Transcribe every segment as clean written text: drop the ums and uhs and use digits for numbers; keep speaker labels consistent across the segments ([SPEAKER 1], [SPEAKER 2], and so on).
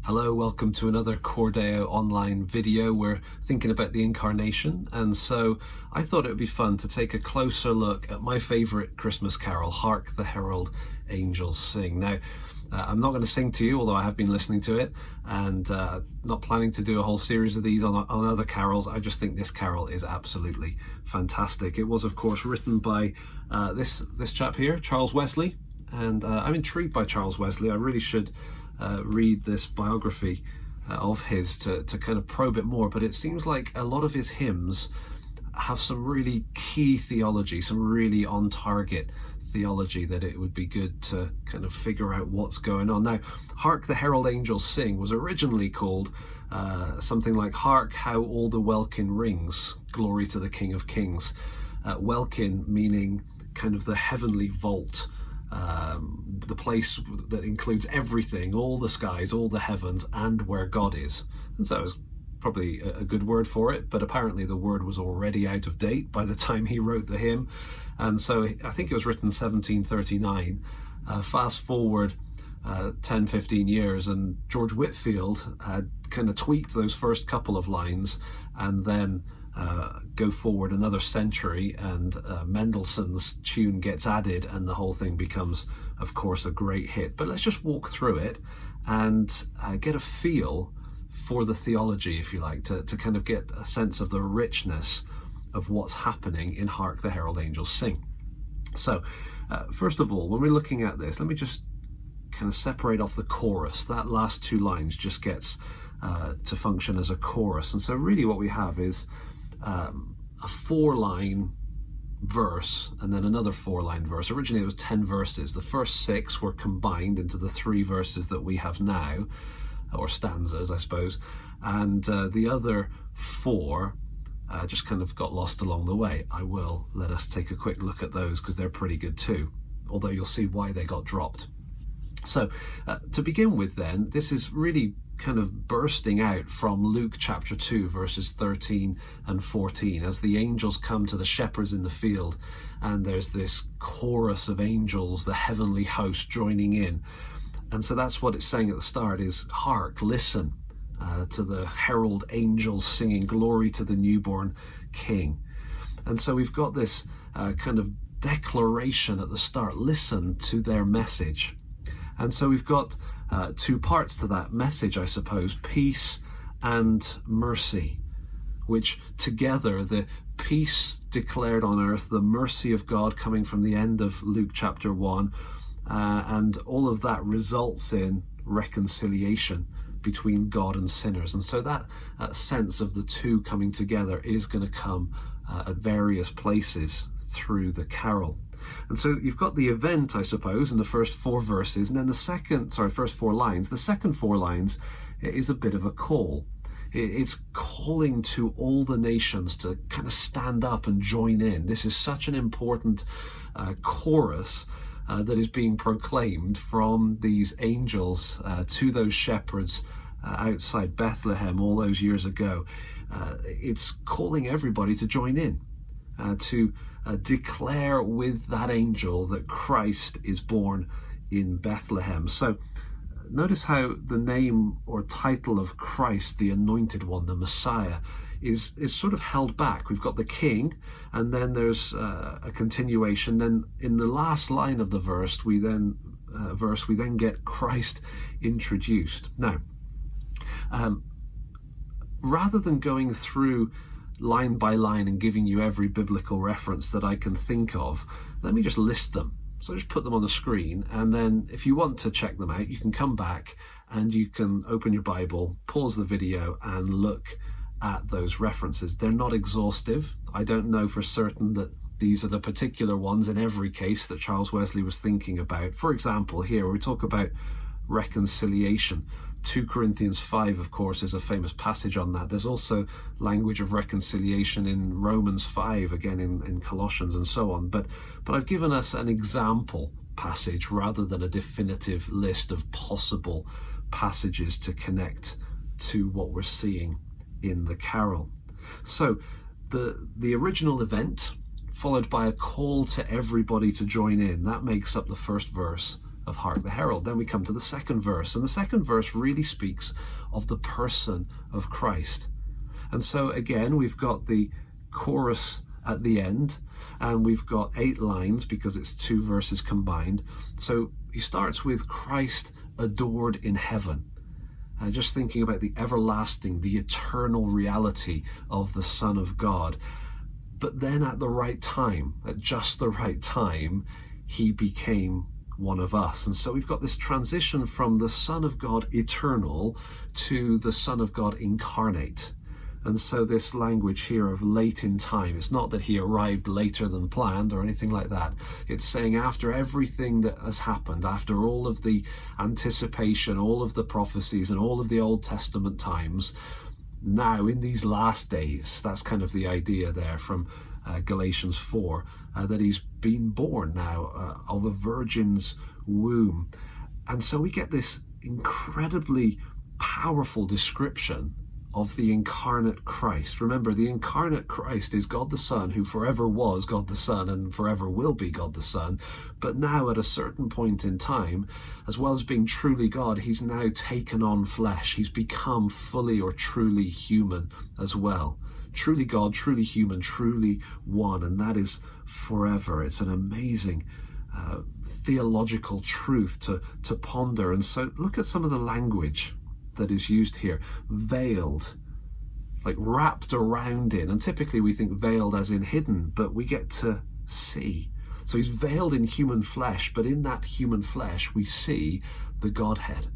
[SPEAKER 1] Hello, welcome to another Cor Deo Online video. We're thinking about the Incarnation, and so I thought it would be fun to take a closer look at my favourite Christmas carol, Hark the Herald, Angels Sing. Now, I'm not going to sing to you, although I have been listening to it, and not planning to do a whole series of these on other carols. I just think this carol is absolutely fantastic. It was, of course, written by this chap here, Charles Wesley, and I'm intrigued by Charles Wesley. I really should read this biography of his to kind of probe it more, but it seems like a lot of his hymns have some really key theology, some really on target theology that it would be good to kind of figure out what's going on. Now, Hark the Herald Angels Sing was originally called something like Hark How All the Welkin Rings, Glory to the King of Kings. Welkin meaning kind of the heavenly vault, the place that includes everything, all the skies, all the heavens, and where God is. And so it was probably a good word for it, but apparently the word was already out of date by the time he wrote the hymn. And so I think it was written 1739. Fast forward 10-15 years, and George Whitefield had kind of tweaked those first couple of lines, and then go forward another century, and Mendelssohn's tune gets added, and the whole thing becomes, of course, a great hit. But let's just walk through it and get a feel for the theology, if you like, to kind of get a sense of the richness of what's happening in Hark the Herald Angels Sing. So, first of all, when we're looking at this, let me just kind of separate off the chorus. That last two lines just gets to function as a chorus. And so really what we have is a 4-line verse and then another 4-line verse. Originally it was 10 verses. The first 6 were combined into the 3 verses that we have now, or stanzas, I suppose, and the other 4 just kind of got lost along the way. I will let us take a quick look at those because they're pretty good too, although you'll see why they got dropped. So to begin with then, this is really kind of bursting out from Luke chapter 2 verses 13 and 14 as the angels come to the shepherds in the field, and there's this chorus of angels, the heavenly host, joining in. And so that's what it's saying at the start is, hark, listen to the herald angels singing glory to the newborn king. And so we've got this kind of declaration at the start, listen to their message. And so we've got 2 parts to that message, I suppose, peace and mercy, which together, the peace declared on earth, the mercy of God coming from the end of Luke chapter 1, and all of that results in reconciliation between God and sinners. And so that sense of the two coming together is going to come at various places through the carol. And so you've got the event, I suppose, in the first 4 verses, and then first 4 lines. The second 4 lines is a bit of a call. It's calling to all the nations to kind of stand up and join in. This is such an important chorus that is being proclaimed from these angels to those shepherds outside Bethlehem all those years ago. It's calling everybody to join in, to declare with that angel that Christ is born in Bethlehem. So notice how the name or title of Christ, the Anointed One, the Messiah, is sort of held back. We've got the King, and then there's a continuation. Then in the last line of the verse, we then get Christ introduced. Now, rather than going through line by line and giving you every biblical reference that I can think of, let me just list them. So just put them on the screen, and then if you want to check them out, you can come back and you can open your Bible, pause the video, and look at those references. They're not exhaustive. I don't know for certain that these are the particular ones in every case that Charles Wesley was thinking about. For example, here we talk about reconciliation. 2 Corinthians 5, of course, is a famous passage on that. There's also language of reconciliation in Romans 5, again in Colossians and so on. But I've given us an example passage rather than a definitive list of possible passages to connect to what we're seeing in the carol. So the original event, followed by a call to everybody to join in, that makes up the first verse of Hark the Herald. Then we come to the second verse, and the second verse really speaks of the person of Christ. And so again, we've got the chorus at the end, and we've got 8 lines because it's 2 verses combined. So he starts with Christ adored in heaven. Just thinking about the everlasting, the eternal reality of the Son of God. But then at the right time, at just the right time, he became one of us. And so we've got this transition from the Son of God eternal to the Son of God incarnate. And so this language here of late in time, it's not that he arrived later than planned or anything like that. It's saying after everything that has happened, after all of the anticipation, all of the prophecies and all of the Old Testament times, now in these last days, that's kind of the idea there from Galatians 4, that he's been born now of a virgin's womb. And so we get this incredibly powerful description of the incarnate Christ. Remember, the incarnate Christ is God the Son, who forever was God the Son and forever will be God the Son. But now at a certain point in time, as well as being truly God, he's now taken on flesh. He's become fully or truly human as well. Truly God, truly human, truly one, and that is forever. It's an amazing theological truth to ponder. And so look at some of the language that is used here. Veiled, like wrapped around in, and typically we think veiled as in hidden, but we get to see. So he's veiled in human flesh, but in that human flesh we see the Godhead.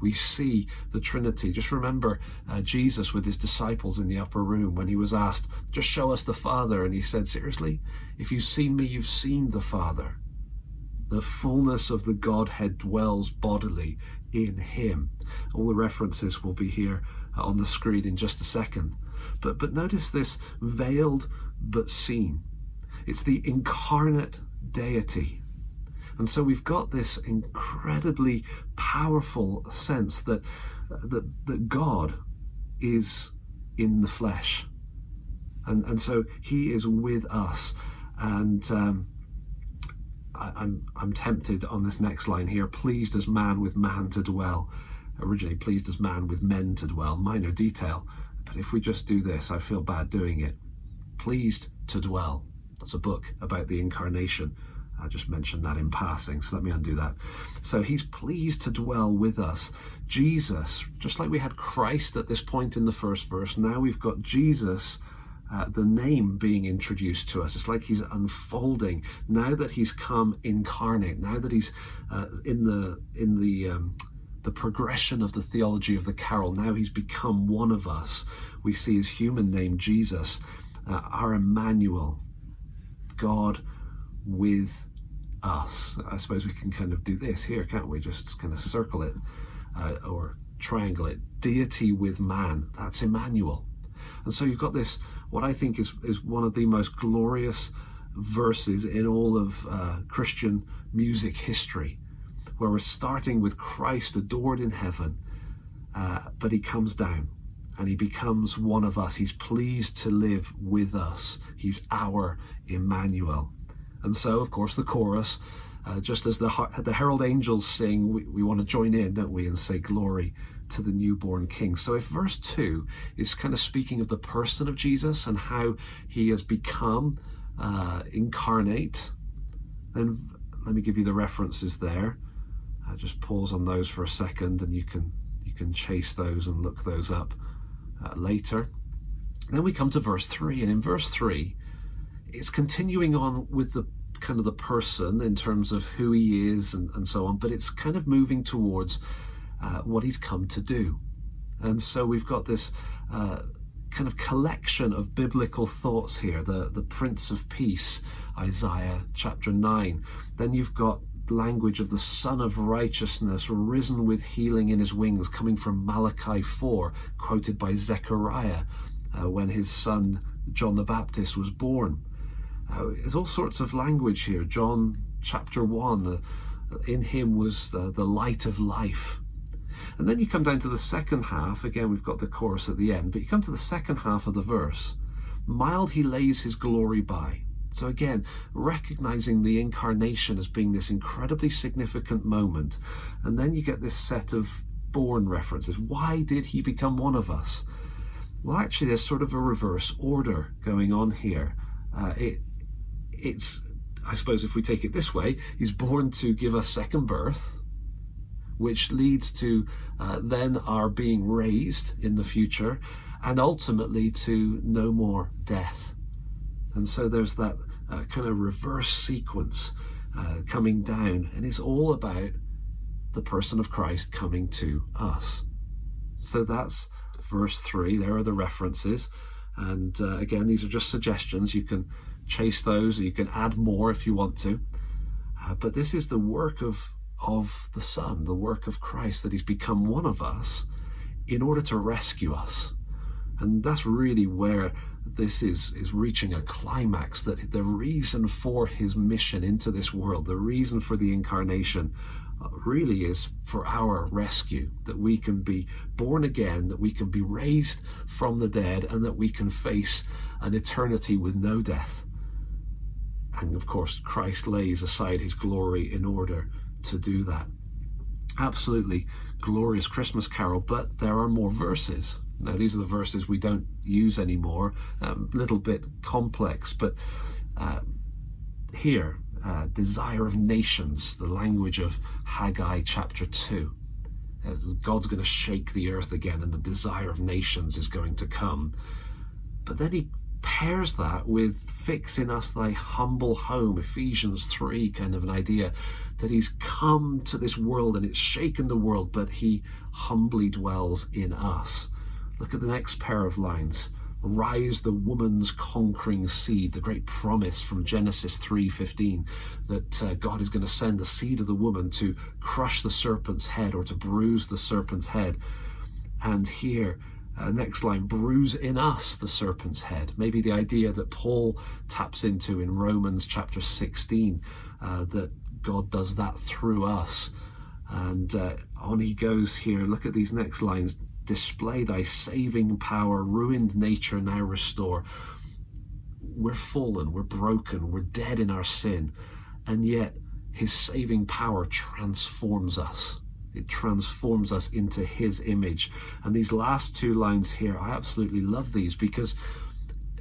[SPEAKER 1] We see the Trinity. Just remember Jesus with his disciples in the upper room when he was asked, just show us the Father, and he said, seriously, if you've seen me, you've seen the Father. The fullness of the Godhead dwells bodily in him. All the references will be here on the screen in just a second. But notice this, veiled but seen. It's the incarnate deity. And so we've got this incredibly powerful sense that God is in the flesh. And so he is with us. And I'm tempted on this next line here, pleased as man with man to dwell. Originally pleased as man with men to dwell, minor detail, but if we just do this, I feel bad doing it. Pleased to dwell. That's a book about the incarnation. I just mentioned that in passing, so let me undo that. So he's pleased to dwell with us. Jesus, just like we had Christ at this point in the first verse, now we've got Jesus, the name being introduced to us. It's like he's unfolding now that he's come incarnate, now that he's in the progression of the theology of the carol. Now he's become one of us. We see his human name, Jesus, our Emmanuel, God with us. I suppose we can kind of do this here, can't we? Just kind of circle it or triangle it. Deity with man, that's Emmanuel. And so you've got this, what I think is one of the most glorious verses in all of Christian music history, where we're starting with Christ adored in heaven, but he comes down and he becomes one of us. He's pleased to live with us. He's our Emmanuel. And so, of course, the chorus, just as the herald angels sing, we want to join in, don't we, and say glory to the newborn King. So if verse 2 is kind of speaking of the person of Jesus and how he has become incarnate, then let me give you the references there. Just pause on those for a second, and you can chase those and look those up later. Then we come to verse 3, and in verse 3, it's continuing on with the kind of the person in terms of who he is and so on, but it's kind of moving towards what he's come to do. And so we've got this kind of collection of biblical thoughts here, the Prince of Peace, Isaiah chapter 9. Then you've got language of the Son of Righteousness, risen with healing in his wings, coming from Malachi 4, quoted by Zechariah when his son John the Baptist was born. There's all sorts of language here. John chapter 1, in him was the light of life. And then you come down to the second half. Again, we've got the chorus at the end, but you come to the second half of the verse. Mild he lays his glory by. So again, recognizing the incarnation as being this incredibly significant moment. And then you get this set of born references. Why did he become one of us? Well, actually, there's sort of a reverse order going on here. It's, I suppose if we take it this way, he's born to give us second birth, which leads to then our being raised in the future, and ultimately to no more death. And so there's that kind of reverse sequence coming down, and it's all about the person of Christ coming to us. So that's verse 3. There are the references, and again, these are just suggestions. You can chase those, or you can add more if you want to. But this is the work of the Son, the work of Christ, that he's become one of us in order to rescue us. And that's really where this is reaching a climax, that the reason for his mission into this world, the reason for the incarnation, really is for our rescue, that we can be born again, that we can be raised from the dead, and that we can face an eternity with no death. And of course, Christ lays aside his glory in order to do that. Absolutely glorious Christmas carol, but there are more verses. Now, these are the verses we don't use anymore, a little bit complex, but here, desire of nations, the language of Haggai chapter 2. God's going to shake the earth again, and the desire of nations is going to come. But then he pairs that with fix in us thy humble home, Ephesians 3 kind of an idea, that he's come to this world and it's shaken the world, but he humbly dwells in us. Look at the next pair of lines. Rise the woman's conquering seed, the great promise from Genesis 3:15, that God is going to send the seed of the woman to crush the serpent's head, or to bruise the serpent's head. And here, next line, bruise in us the serpent's head. Maybe the idea that Paul taps into in Romans chapter 16, that God does that through us. And on he goes here. Look at these next lines. Display thy saving power, ruined nature now restore. We're fallen, we're broken, we're dead in our sin, and yet his saving power transforms us. It transforms us into his image. And these last two lines here, I absolutely love these, because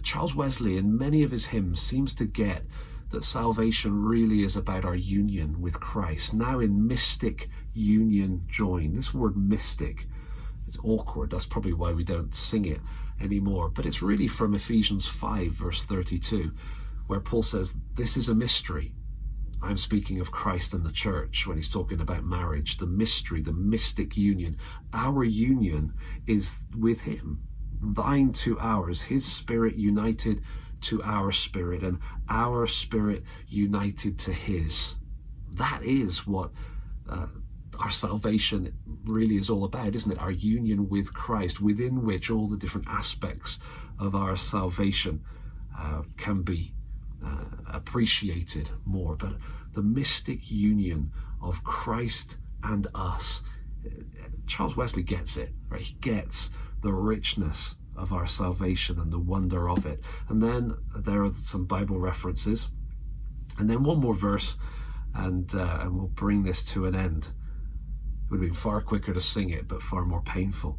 [SPEAKER 1] Charles Wesley in many of his hymns seems to get that salvation really is about our union with Christ, now in mystic union join. This word mystic, it's awkward. That's probably why we don't sing it anymore. But it's really from Ephesians 5, verse 32, where Paul says, this is a mystery. I'm speaking of Christ and the church when he's talking about marriage, the mystery, the mystic union. Our union is with him, thine to ours, his spirit united to our spirit, and our spirit united to his. That is what our salvation really is all about, isn't it? Our union with Christ, within which all the different aspects of our salvation can be appreciated more. But the mystic union of Christ and us, Charles Wesley gets it, right? He gets the richness of our salvation and the wonder of it. And then there are some Bible references, and then one more verse, and we'll bring this to an end. It would have been far quicker to sing it, but far more painful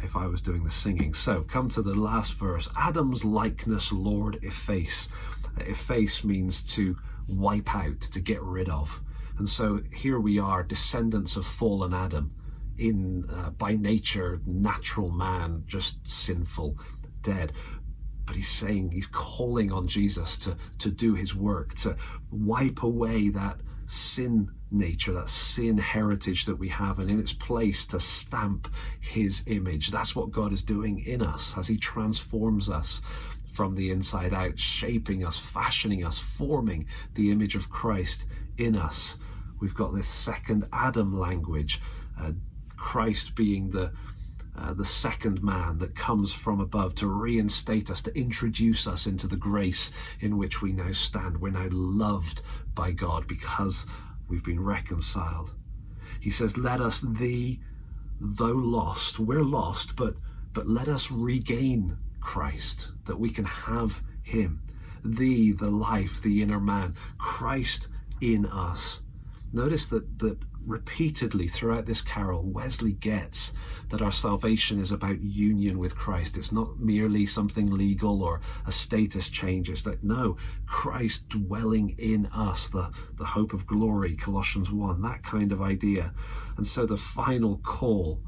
[SPEAKER 1] if I was doing the singing. So come to the last verse. Adam's likeness, Lord, efface. Efface means to wipe out, to get rid of. And so here we are, descendants of fallen Adam, in by nature, natural man, just sinful, dead. But he's saying, he's calling on Jesus to do his work, to wipe away that sin nature, that sin heritage that we have, and in its place to stamp his image. That's what God is doing in us as he transforms us from the inside out, shaping us, fashioning us, forming the image of Christ in us. We've got this second Adam language, Christ being the second man that comes from above to reinstate us, to introduce us into the grace in which we now stand. We're now loved by God because we've been reconciled. He says, let us thee, though lost, we're lost, but let us regain Christ, that we can have him. the life, the inner man, Christ in us. Notice that repeatedly throughout this carol, Wesley gets that our salvation is about union with Christ. It's not merely something legal or a status change. It's that, no, Christ dwelling in us, the hope of glory, Colossians 1, that kind of idea. And so the final call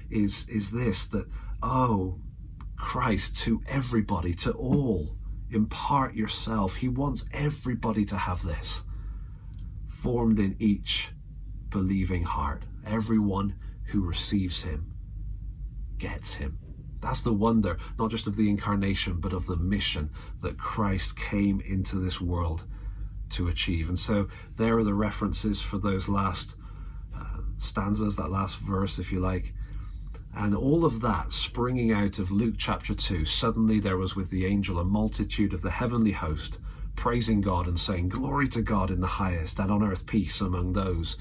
[SPEAKER 1] is this, that, oh, Christ, to everybody, to all, impart yourself. He wants everybody to have this, formed in each believing heart. Everyone who receives him gets him. That's the wonder, not just of the incarnation, but of the mission that Christ came into this world to achieve. And so there are the references for those last stanzas, that last verse, if you like. And all of that springing out of Luke chapter 2. Suddenly there was with the angel a multitude of the heavenly host, praising God and saying, "Glory to God in the highest, and on earth peace among those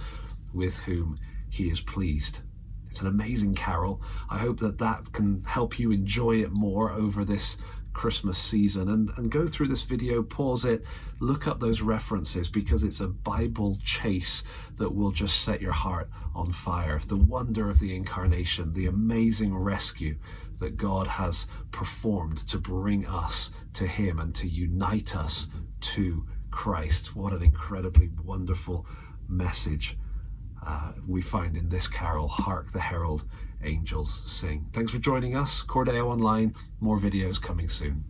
[SPEAKER 1] with whom he is pleased." It's an amazing carol. I hope that can help you enjoy it more over this Christmas season, and go through this video, pause it, look up those references, because it's a Bible chase that will just set your heart on fire. The wonder of the incarnation, the amazing rescue that God has performed to bring us to him and to unite us to Christ. What an incredibly wonderful message we find in this carol, Hark the Herald, Angels Sing. Thanks for joining us. Cor Deo Online, more videos coming soon.